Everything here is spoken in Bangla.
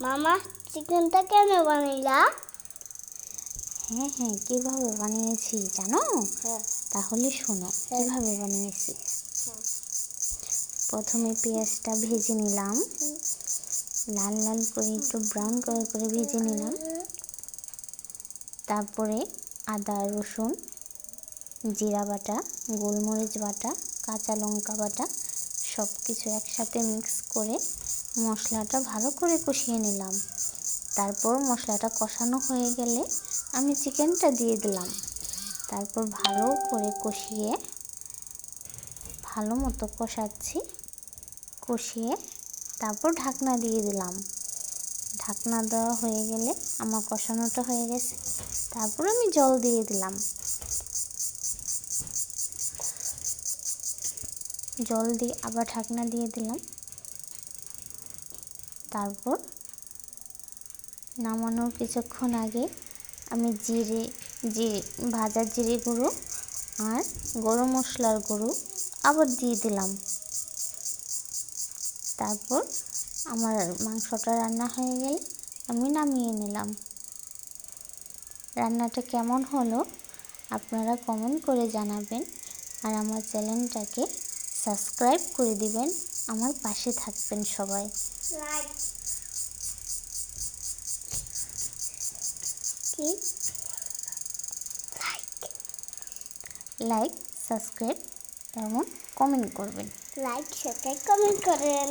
মামা চিকেনটা কেন বানাইলা? হ্যাঁ হ্যাঁ, কিভাবে বানিয়েছি জানো? হ্যাঁ। তাহলে শোনো কিভাবে বানিয়েছি। প্রথমে পেঁয়াজটা ভেজে নিলাম, লাল লাল করে একটু ব্রাউন করে ভেজে নিলাম। তারপরে আদা রসুন জিরা বাটা, গোলমরিচ বাটা, কাঁচা লঙ্কা বাটা সব কিছু একসাথে মিক্স করে মশলাটা ভালো করে কষিয়ে নিলাম। তারপর মশলাটা কষানো হয়ে গেলে আমি চিকেনটা দিয়ে দিলাম। তারপর ভালো করে কষিয়ে ভালো মতো কষিয়ে তারপর ঢাকনা দিয়ে দিলাম। ঢাকনা দেওয়া হয়ে গেলে আমার কষানোটা হয়ে গেছে। তারপর আমি জল দিয়ে দিলাম। জল দিয়ে আবার ঢাকনা দিয়ে দিলাম। তারপর নামানোর কিছুক্ষণ আগে আমি ভাজা জিরে গুঁড়ো আর গরম মশলার গুঁড়ো আবার দিয়ে দিলাম। তারপর আমার মাংসটা রান্না হয়ে গেলে আমি নামিয়ে নিলাম। রান্নাটা কেমন হলো আপনারা কমেন্ট করে জানাবেন, আর আমার চ্যানেলটাকে সাবস্ক্রাইব করে দিবেন। আমার পাশে থাকবেন সবাই। লাইক সাবস্ক্রাইব এবং কমেন্ট করবেন। লাইক সাবস্ক্রাইব কমেন্ট করেন।